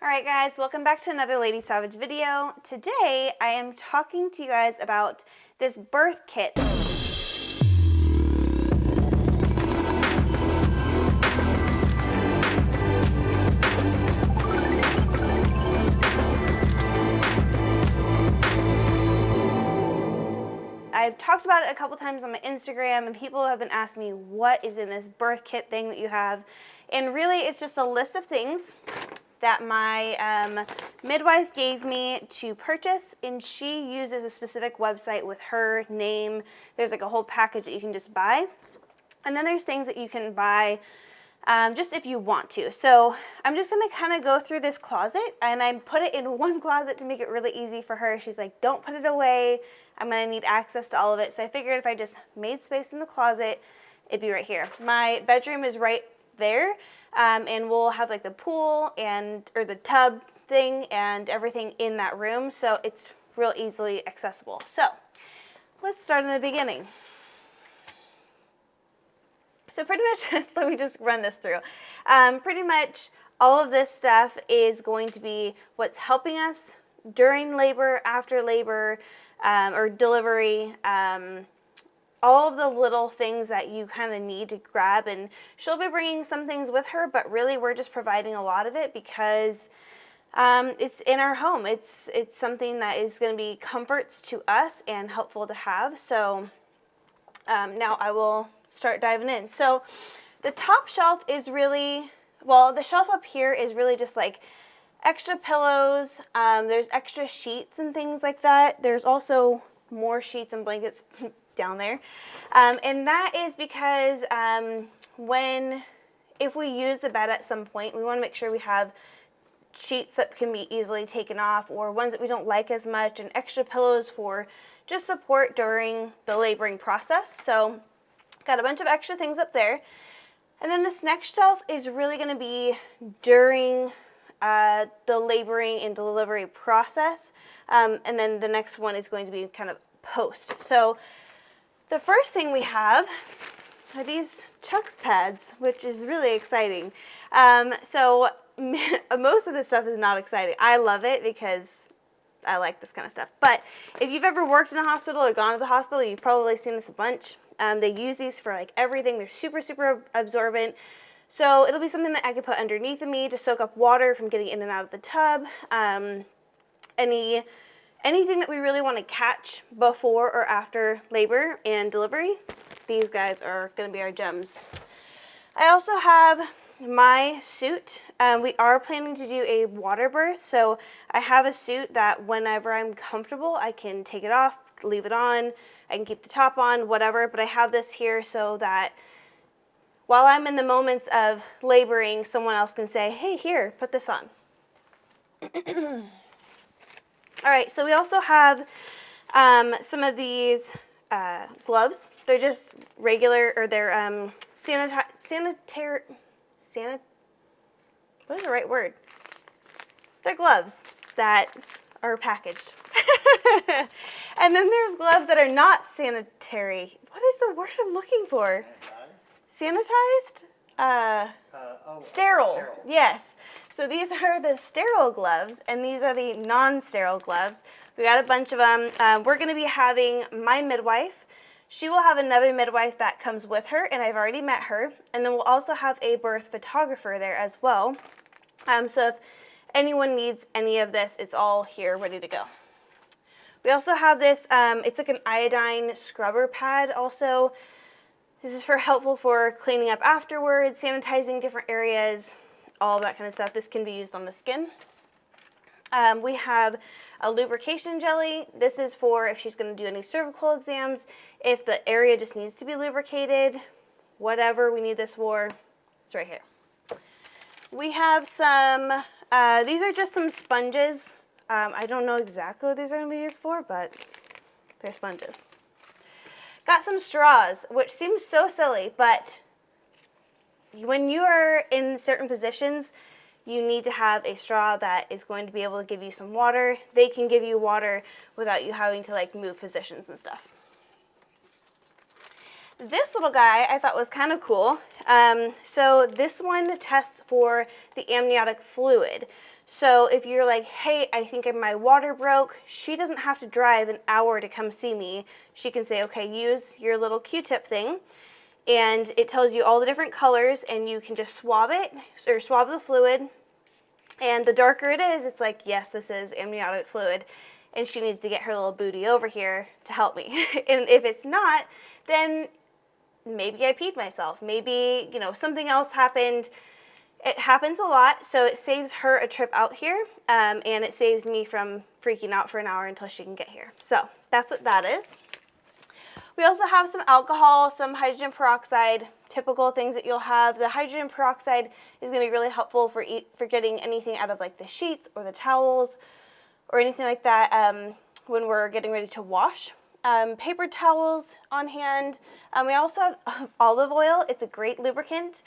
Alright guys, welcome back to another Lady Savage video. Today I am talking to you guys about this birth kit. I've talked about it a couple times on my Instagram, and people have been asking me what is in this birth kit thing that you have. And really it's just a list of things that my midwife gave me to purchase, and she uses a specific website with her name. There's like a whole package that you can just buy, and then there's things that you can buy just if you want to. So I'm just gonna kind of go through this closet, and I put it in one closet to make it really easy for her. She's like, don't put it away, I'm gonna need access to all of it. So I figured if I just made space in the closet, it'd be right here. My bedroom is right there, and we'll have like the pool or the tub thing and everything in that room, so it's real easily accessible. So let's start in the beginning. So pretty much, let me just run this through. Pretty much all of this stuff is going to be what's helping us during labor, after labor, or delivery, all of the little things that you kind of need to grab. And she'll be bringing some things with her, but really we're just providing a lot of it because it's in our home. It's something that is going to be comforts to us and helpful to have. So now I will start diving in. So the top shelf is really, well, the shelf up here is really just like extra pillows. There's extra sheets and things like that. There's also more sheets and blankets down there, and that is because if we use the bed at some point, we want to make sure we have sheets that can be easily taken off, or ones that we don't like as much, and extra pillows for just support during the laboring process. So got a bunch of extra things up there. And then this next shelf is really going to be during the laboring and delivery process, and then the next one is going to be kind of post. So the first thing we have are these Chucks pads, which is really exciting. So most of this stuff is not exciting. I love it because I like this kind of stuff. But if you've ever worked in a hospital or gone to the hospital, you've probably seen this a bunch. They use these for like everything. They're super, super absorbent. So it'll be something that I could put underneath of me to soak up water from getting in and out of the tub. Anything that we really want to catch before or after labor and delivery, these guys are going to be our gems. I also have my suit. We are planning to do a water birth, so I have a suit that whenever I'm comfortable, I can take it off, leave it on, I can keep the top on, whatever, but I have this here so that while I'm in the moments of laboring, someone else can say, hey, here, put this on. All right, so we also have some of these gloves. They're just regular, or they're what is the right word? They're gloves that are packaged. And then there's gloves that are not sanitary. What is the word I'm looking for? Sanitized? Sterile. Yes. So these are the sterile gloves, and these are the non-sterile gloves. We got a bunch of them. We're going to be having my midwife. She will have another midwife that comes with her, and I've already met her. And then we'll also have a birth photographer there as well. So if anyone needs any of this, it's all here ready to go. We also have this, it's like an iodine scrubber pad also. This is helpful for cleaning up afterwards, sanitizing different areas, all that kind of stuff. This can be used on the skin. We have a lubrication jelly. This is for if she's going to do any cervical exams, if the area just needs to be lubricated, whatever we need this for, it's right here. We have some, these are just some sponges. I don't know exactly what these are going to be used for, but they're sponges. Got some straws, which seems so silly, but when you are in certain positions, you need to have a straw that is going to be able to give you some water. They can give you water without you having to like move positions and stuff. This little guy I thought was kind of cool. So this one tests for the amniotic fluid. So if you're like, hey, I think my water broke, she doesn't have to drive an hour to come see me. She can say, okay, use your little Q-tip thing, and it tells you all the different colors, and you can just swab it, or swab the fluid, and the darker it is, it's like, yes, this is amniotic fluid, and she needs to get her little booty over here to help me. And if it's not, then maybe I peed myself. Maybe, something else happened. It happens a lot, so it saves her a trip out here, and it saves me from freaking out for an hour until she can get here. So that's what that is. We also have some alcohol, some hydrogen peroxide, typical things that you'll have. The hydrogen peroxide is going to be really helpful for getting anything out of like the sheets or the towels or anything like that when we're getting ready to wash. Paper towels on hand. We also have olive oil. It's a great lubricant.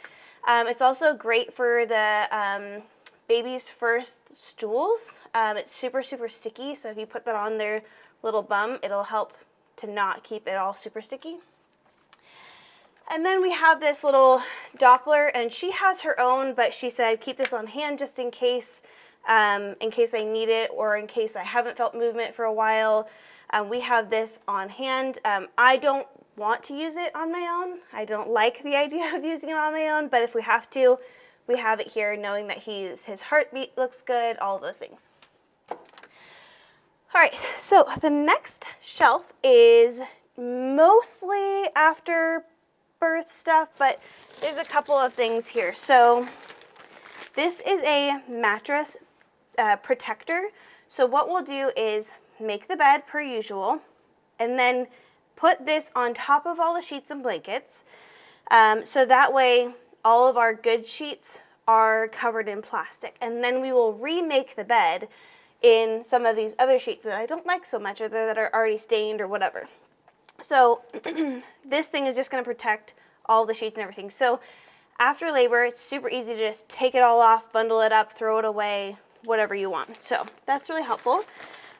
It's also great for the baby's first stools. It's super, super sticky, so if you put that on their little bum, it'll help to not keep it all super sticky. And then we have this little Doppler, and she has her own, but she said keep this on hand just in case I need it, or in case I haven't felt movement for a while. We have this on hand. I don't want to use it on my own. I don't like the idea of using it on my own, but if we have to, we have it here, knowing that his heartbeat looks good, all of those things. All right, so the next shelf is mostly after birth stuff, but there's a couple of things here. So this is a mattress protector. So what we'll do is make the bed per usual, and then put this on top of all the sheets and blankets, so that way all of our good sheets are covered in plastic. And then we will remake the bed in some of these other sheets that I don't like so much, or that are already stained or whatever. So this thing is just going to protect all the sheets and everything. So after labor, it's super easy to just take it all off, bundle it up, throw it away, whatever you want. So that's really helpful.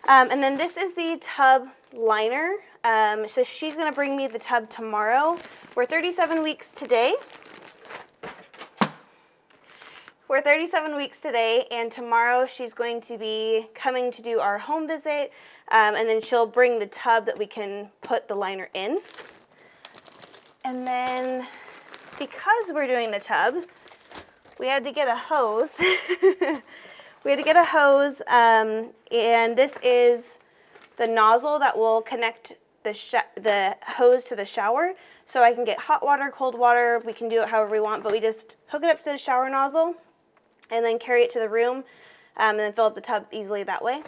And then this is the tub liner. So she's going to bring me the tub tomorrow. We're 37 weeks today. We're 37 weeks today, and tomorrow she's going to be coming to do our home visit, and then she'll bring the tub that we can put the liner in. And then because we're doing the tub, we had to get a hose. We had to get a hose, and this is the nozzle that will connect the hose to the shower. So I can get hot water, cold water, we can do it however we want, but we just hook it up to the shower nozzle and then carry it to the room, and then fill up the tub easily that way.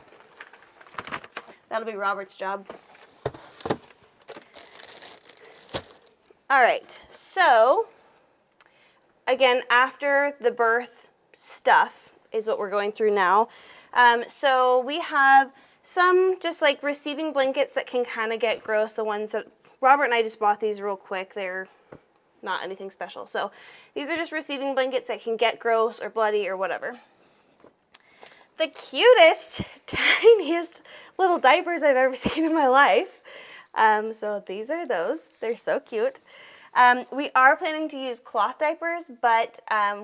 That'll be Robert's job. All right, so again, after the birth stuff is what we're going through now. So we have some just like receiving blankets that can kind of get gross. The ones that Robert and I just bought these real quick. They're not anything special. So these are just receiving blankets that can get gross or bloody or whatever. The cutest, tiniest little diapers I've ever seen in my life. So these are those. They're so cute. We are planning to use cloth diapers, but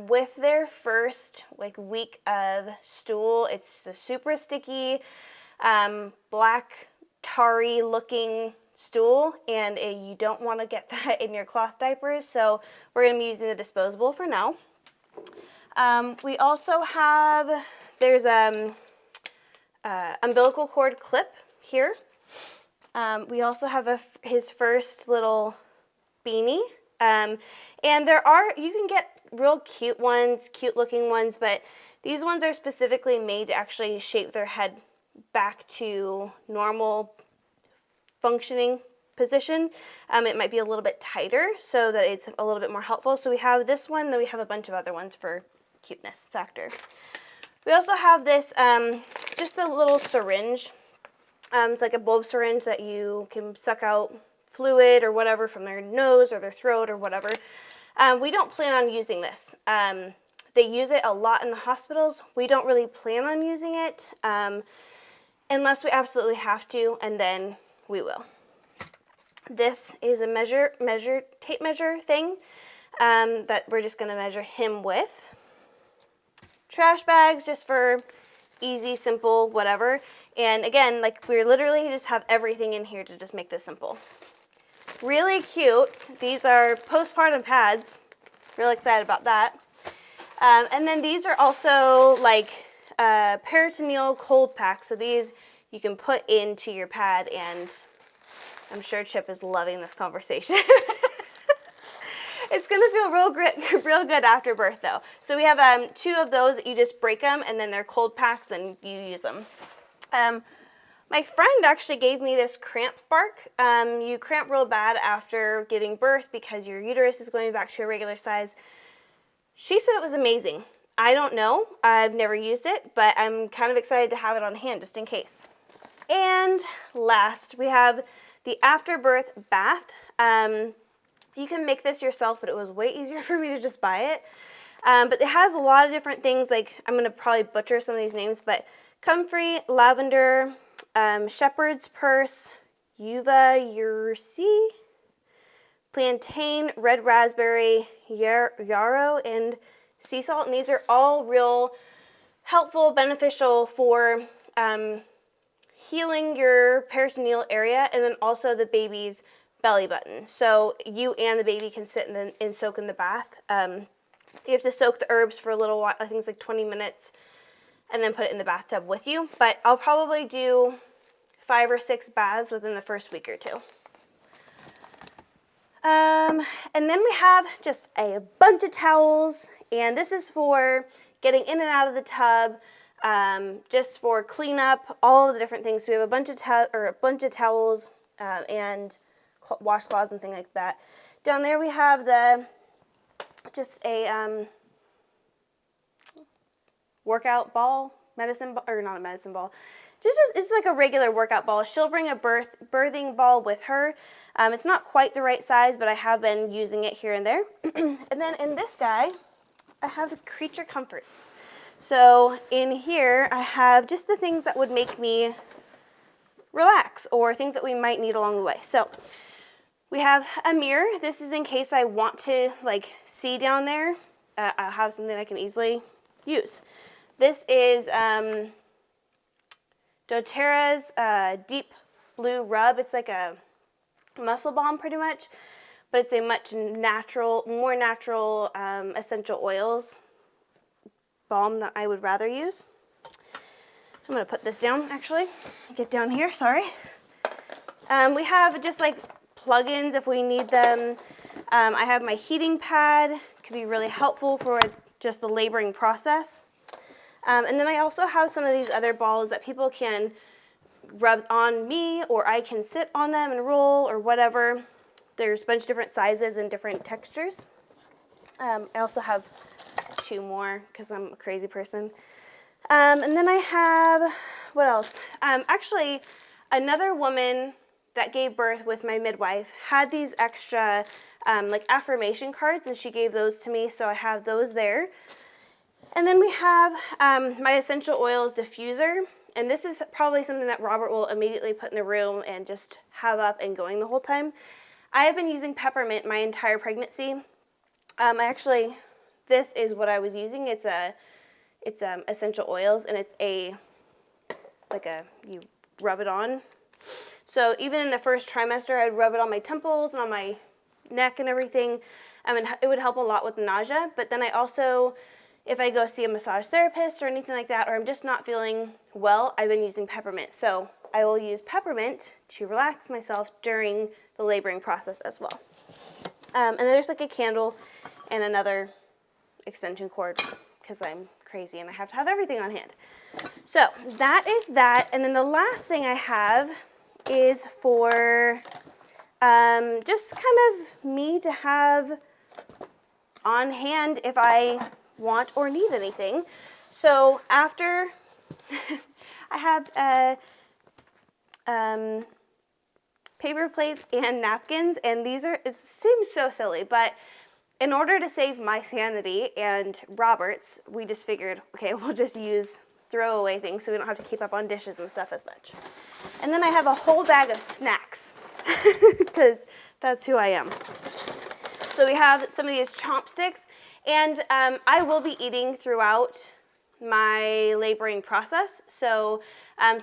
with their first week of stool, it's the super sticky, black, tarry looking stool, and you don't want to get that in your cloth diapers, so we're going to be using the disposable for now. We also have, there's umbilical cord clip here. We also have his first little beanie, and you can get real cute ones, cute looking ones, but these ones are specifically made to actually shape their head back to normal functioning position. It might be a little bit tighter so that it's a little bit more helpful. So we have this one, then we have a bunch of other ones for cuteness factor. We also have this, just a little syringe. It's like a bulb syringe that you can suck out fluid or whatever from their nose or their throat or whatever. We don't plan on using this. They use it a lot in the hospitals. We don't really plan on using it unless we absolutely have to, and then we will. This is a tape measure thing that we're just going to measure him with. Trash bags, just for easy, simple, whatever. And again, like we literally just have everything in here to just make this simple. Really cute. These are postpartum pads. Really excited about that. And then these are also like peritoneal cold packs. So these you can put into your pad, and I'm sure Chip is loving this conversation. It's gonna feel real good after birth though. So we have 2 of those that you just break them, and then they're cold packs and you use them. My friend actually gave me this cramp bark. You cramp real bad after giving birth because your uterus is going back to a regular size. She said it was amazing. I don't know, I've never used it, but I'm kind of excited to have it on hand just in case. And last, we have the afterbirth bath. You can make this yourself, but it was way easier for me to just buy it. But it has a lot of different things, like I'm going to probably butcher some of these names, but comfrey, lavender, shepherd's purse, uva ursi, plantain, red raspberry, yarrow, and sea salt. And these are all real helpful, beneficial for healing your peritoneal area, and then also the baby's belly button. So you and the baby can sit and soak in the bath. You have to soak the herbs for a little while, I think it's like 20 minutes, and then put it in the bathtub with you. But I'll probably do 5 or 6 baths within the first week or 2. And then we have just a bunch of towels, and this is for getting in and out of the tub, just for cleanup, all of the different things. So we have a bunch of towels and washcloths and things like that. Down there we have just a workout ball, medicine ball, or not a medicine ball. It's like a regular workout ball. She'll bring a birthing ball with her. It's not quite the right size, but I have been using it here and there. And then in this guy, I have the creature comforts. So in here, I have just the things that would make me relax, or things that we might need along the way. So we have a mirror. This is in case I want to like see down there. I'll have something I can easily use. This is doTERRA's Deep Blue Rub. It's like a muscle balm pretty much, but it's a much more natural essential oils balm that I would rather use. I'm going to put this down actually. Get down here, sorry. We have just like plugins if we need them. I have my heating pad. Could be really helpful for just the laboring process. And then I also have some of these other balls that people can rub on me, or I can sit on them and roll or whatever. There's a bunch of different sizes and different textures. I also have 2 more because I'm a crazy person. And then I have, what else? Actually, another woman that gave birth with my midwife had these extra like affirmation cards, and she gave those to me, so I have those there. And then we have my essential oils diffuser, and this is probably something that Robert will immediately put in the room and just have up and going the whole time. I have been using peppermint my entire pregnancy. This is what I was using. It's essential oils, and it's you rub it on. So even in the first trimester, I'd rub it on my temples and on my neck and everything. And it would help a lot with the nausea. But then I also, if I go see a massage therapist or anything like that, or I'm just not feeling well, I've been using peppermint. So I will use peppermint to relax myself during the laboring process as well. And there's like a candle and another extension cord because I'm crazy and I have to have everything on hand. So that is that. And then the last thing I have is for just kind of me to have on hand if I want or need anything. So after I have paper plates and napkins, and it seems so silly, but in order to save my sanity and Robert's, we just figured, okay, we'll just use throwaway things so we don't have to keep up on dishes and stuff as much. And then I have a whole bag of snacks because that's who I am. So we have some of these chopsticks, and I will be eating throughout my laboring process. So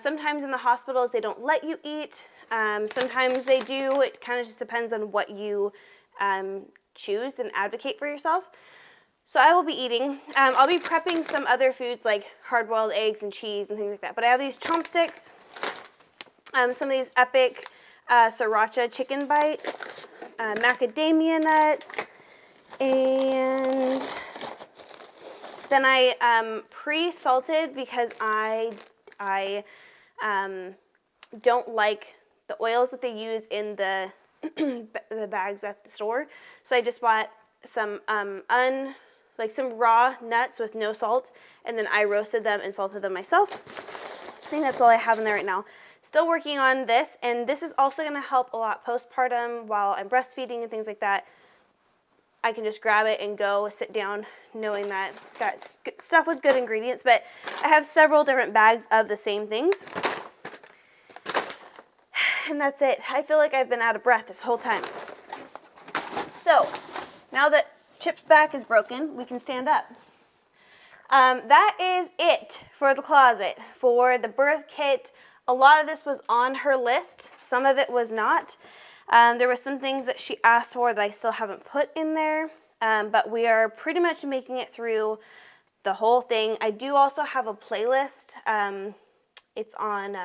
sometimes in the hospitals they don't let you eat. Sometimes they do. It kind of just depends on what you choose and advocate for yourself. So I will be eating. I'll be prepping some other foods like hard-boiled eggs and cheese and things like that. But I have these chopsticks, some of these epic sriracha chicken bites, macadamia nuts, and then I pre-salted because I don't like the oils that they use in the the bags at the store. So I just bought some some raw nuts with no salt, and then I roasted them and salted them myself. I think that's all I have in there right now. Still working on this, and this is also going to help a lot postpartum while I'm breastfeeding and things like that. I can just grab it and go sit down knowing that that's stuff with good ingredients, but I have several different bags of the same things. And that's it. I feel like I've been out of breath this whole time. So, now that Chip's back is broken, we can stand up. That is it for the closet, for the birth kit. A lot of this was on her list. Some of it was not. There were some things that she asked for that I still haven't put in there, but we are pretty much making it through the whole thing. I do also have a playlist. It's on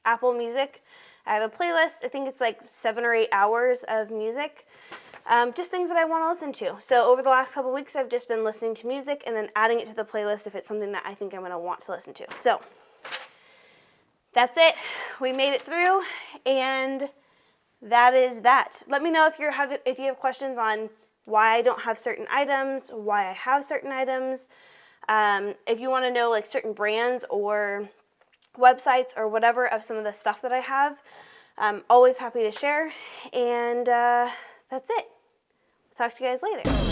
Apple Music. I have a playlist. I think it's like 7 or 8 hours of music. Just things that I want to listen to. So over the last couple weeks, I've just been listening to music and then adding it to the playlist if it's something that I think I'm going to want to listen to. So that's it. We made it through, and that is that. Let me know if you have questions on why I don't have certain items, why I have certain items. If you want to know like certain brands or websites or whatever of some of the stuff that I have, I'm always happy to share. And that's it. Talk to you guys later.